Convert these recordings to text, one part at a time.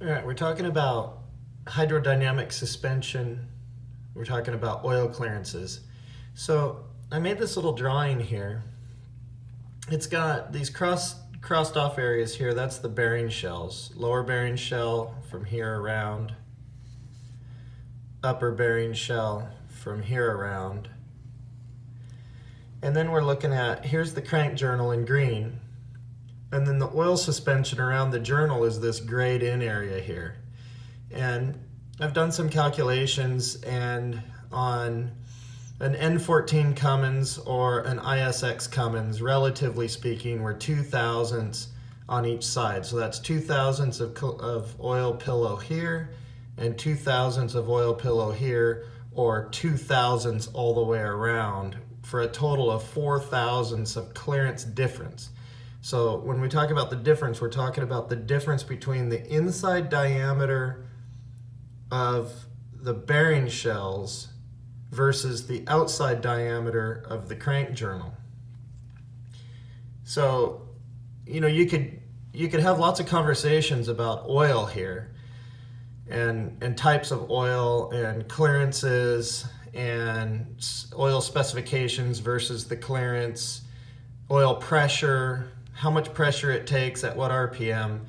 All right, we're talking about hydrodynamic suspension. We're talking about oil clearances. So I made this little drawing here. It's got these crossed off areas here. That's the bearing shells. Lower bearing shell from here around. Upper bearing shell from here around. And then we're looking at, here's the crank journal in green. And then the oil suspension around the journal is this grayed in area here. And I've done some calculations, and on an N14 Cummins or an ISX Cummins, relatively speaking, we're 2/1000 on each side. So that's 2/1000 of oil pillow here and 2/1000 of oil pillow here, or 2/1000 all the way around, for a total of 4/1000 of clearance difference. So when we talk about the difference, we're talking about the difference between the inside diameter of the bearing shells versus the outside diameter of the crank journal. So, you could have lots of conversations about oil here, and types of oil and clearances and oil specifications versus the clearance, oil pressure, how much pressure it takes at what RPM.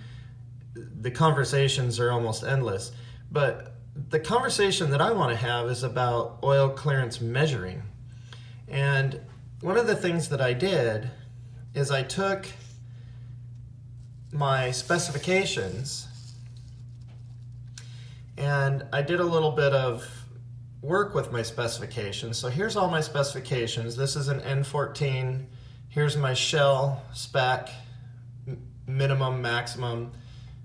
The conversations are almost endless. But the conversation that I want to have is about oil clearance measuring. And one of the things that I did is I took my specifications and I did a little bit of work with my specifications. So here's all my specifications. This is an N14. Here's my shell spec, minimum, maximum,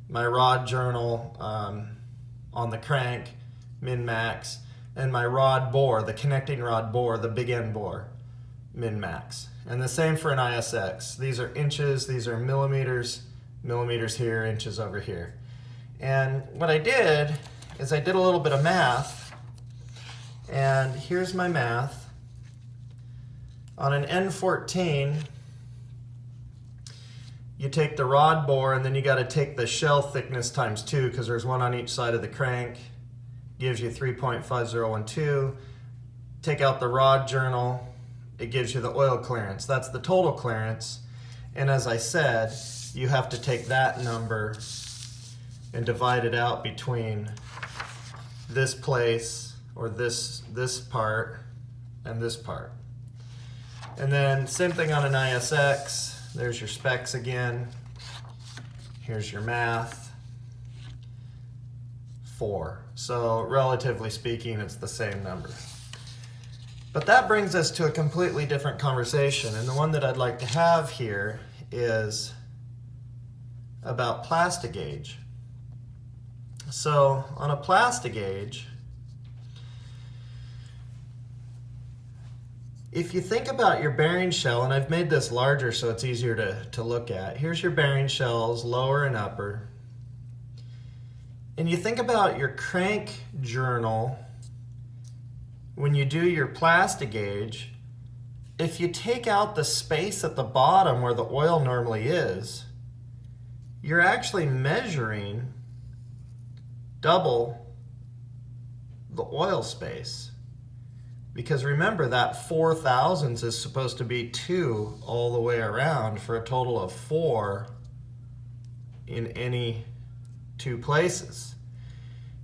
my rod journal on the crank, min, max, and my rod bore, the connecting rod bore, the big end bore, min, max. And the same for an ISX. These are inches, these are millimeters, millimeters here, inches over here. And what I did is I did a little bit of math, and here's my math. On an N14, you take the rod bore, and then you got to take the shell thickness times 2, because there's one on each side of the crank. Gives you 3.5012. Take out the rod journal, it gives you the oil clearance. That's the total clearance. And as I said, you have to take that number and divide it out between this place, or this part, and this part. And then same thing on an ISX. There's your specs again. Here's your math. 4. So relatively speaking, it's the same number. But that brings us to a completely different conversation. And the one that I'd like to have here is about plastigauge. So on a plastigauge, if you think about your bearing shell, and I've made this larger so it's easier to look at. Here's your bearing shells, lower and upper. And you think about your crank journal, when you do your plastigauge, if you take out the space at the bottom where the oil normally is, you're actually measuring double the oil space. Because remember, that 4/1000 is supposed to be 2 all the way around for a total of 4 in any 2 places.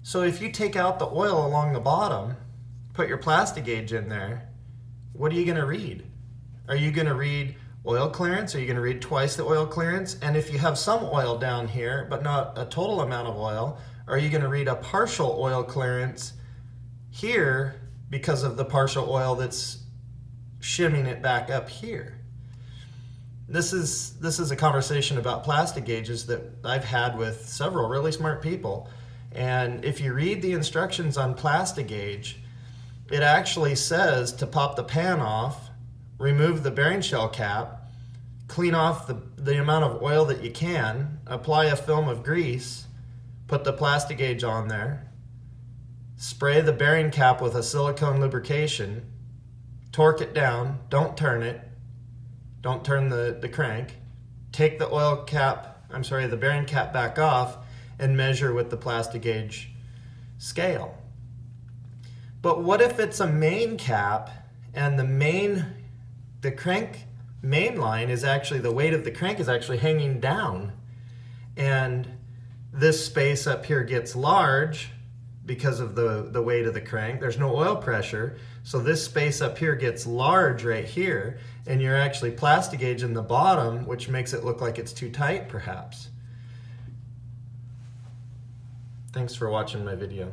So if you take out the oil along the bottom, put your plastigauge in there, what are you going to read? Are you going to read oil clearance? Are you going to read twice the oil clearance? And if you have some oil down here, but not a total amount of oil, are you going to read a partial oil clearance here because of the partial oil that's shimming it back up here? This is a conversation about plastigauges that I've had with several really smart people. And if you read the instructions on plastigauge, it actually says to pop the pan off, remove the bearing shell cap, clean off the amount of oil that you can, apply a film of grease, put the plastigauge on there, spray the bearing cap with a silicone lubrication, torque it down, don't turn it, don't turn the crank, take the bearing cap back off, and measure with the plastigauge scale. But what if it's a main cap and the crank main line is actually, the weight of the crank is actually hanging down, and this space up here gets large because of the weight of the crank. There's no oil pressure, so this space up here gets large right here, and you're actually plastigauging the bottom, which makes it look like it's too tight perhaps. Thanks for watching my video.